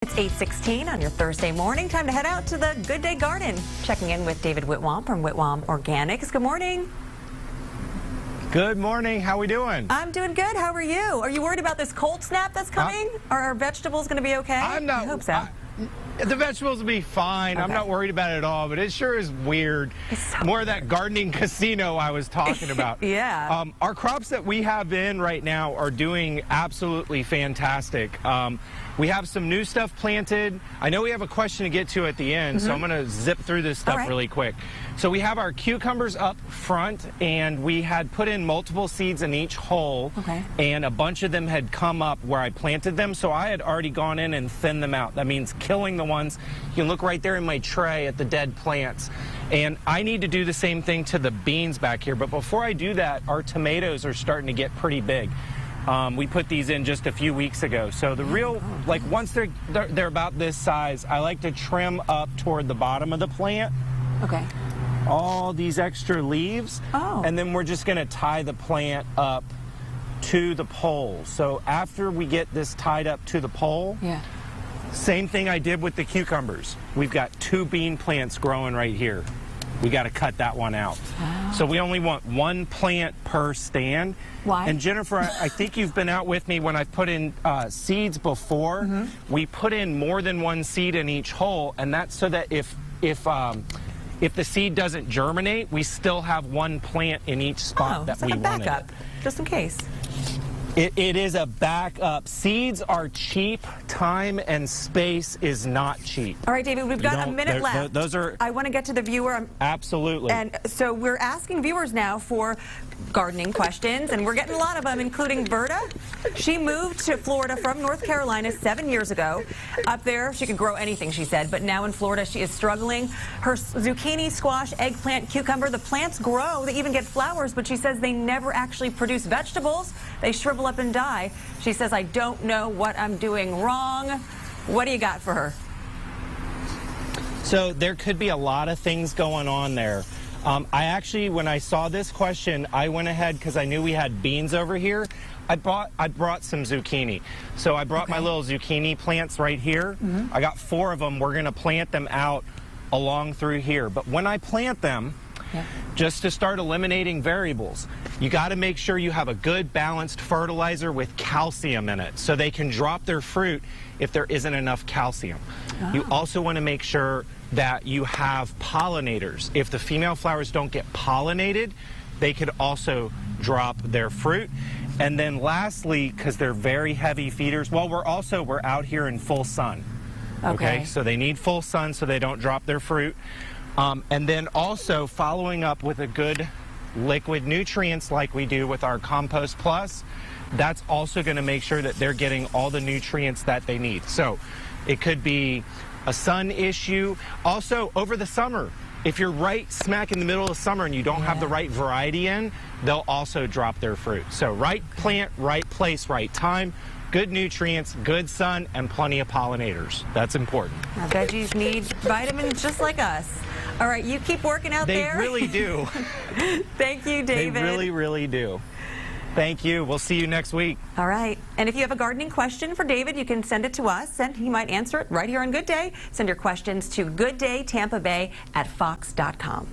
It's 8:16 on your Thursday morning. Time to head out to the Good Day Garden. Checking in with David Whitwam from Whitwam Organics. Good morning. Good morning. How we doing? I'm doing good. How are you? Are you worried about this cold snap that's coming? Are our vegetables going to be okay? I'm not. I hope so. The vegetables will be fine. Okay. I'm not worried about it at all, but it sure is weird. So More of that gardening casino I was talking about. Yeah. Our crops that we have in right now are doing absolutely fantastic. We have some new stuff planted. I know we have a question to get to at the end, so I'm going to zip through this stuff really quick. So we have our cucumbers up front, and we had put in multiple seeds in each hole, and a bunch of them had come up where I planted them, so I had already gone in and thinned them out. That means killing the ones. You can look right there in my tray at the dead plants. And I need to do the same thing to the beans back here, but before I do that, our tomatoes are starting to get pretty big. We put these in just a few weeks ago. So the real, like once they're about this size, I like to trim up toward the bottom of the plant. Okay. All these extra leaves. And then we're just going to tie the plant up to the pole. So after we get this tied up to the pole, same thing I did with the cucumbers. We've got 2 bean plants growing right here. We got to cut that one out. So we only want 1 plant per stand. Why? And Jennifer, I think you've been out with me when I've put in seeds before. We put in more than 1 seed in each hole, and that's so that if the seed doesn't germinate, we still have 1 plant in each spot that we wanted. Backup, just in case. It is a backup. Seeds are cheap. Time and space is not cheap. All right, David, we've got a minute left. Those are. I want to get to the viewer. Absolutely. And so we're asking viewers now for gardening questions, and we're getting a lot of them, including Berta. She moved to Florida from North Carolina 7 years ago. Up there, she could grow anything, she said, but now in Florida, she is struggling. Her zucchini, squash, eggplant, cucumber, the plants grow. They even get flowers, but she says they never actually produce vegetables. They shrivel up and die. She says, I don't know what I'm doing wrong. What do you got for her? So there could be a lot of things going on there. I actually, when I saw this question, I went ahead because I knew we had beans over here. I brought some zucchini. So I brought my little zucchini plants right here. I got 4 of them. We're going to plant them out along through here. But when I plant them, just to start eliminating variables, you got to make sure you have a good balanced fertilizer with calcium in it so they can drop their fruit if there isn't enough calcium. You also want to make sure that you have pollinators. If the female flowers don't get pollinated, they could also drop their fruit. And then lastly, because they're very heavy feeders, well, we're out here in full sun. Okay, so they need full sun so they don't drop their fruit. And then also following up with a good liquid nutrients like we do with our Compost Plus, that's also going to make sure that they're getting all the nutrients that they need. So it could be a sun issue. Also, over the summer, if you're right smack in the middle of summer and you don't have the right variety in, they'll also drop their fruit. So right plant, right place, right time. Good nutrients, good sun, and plenty of pollinators. That's important. Our veggies need vitamins just like us. All right, you keep working out there. They really do. Thank you, David. They really, really do. Thank you. We'll see you next week. All right. And if you have a gardening question for David, you can send it to us, and he might answer it right here on Good Day. Send your questions to gooddaytampabay@fox.com.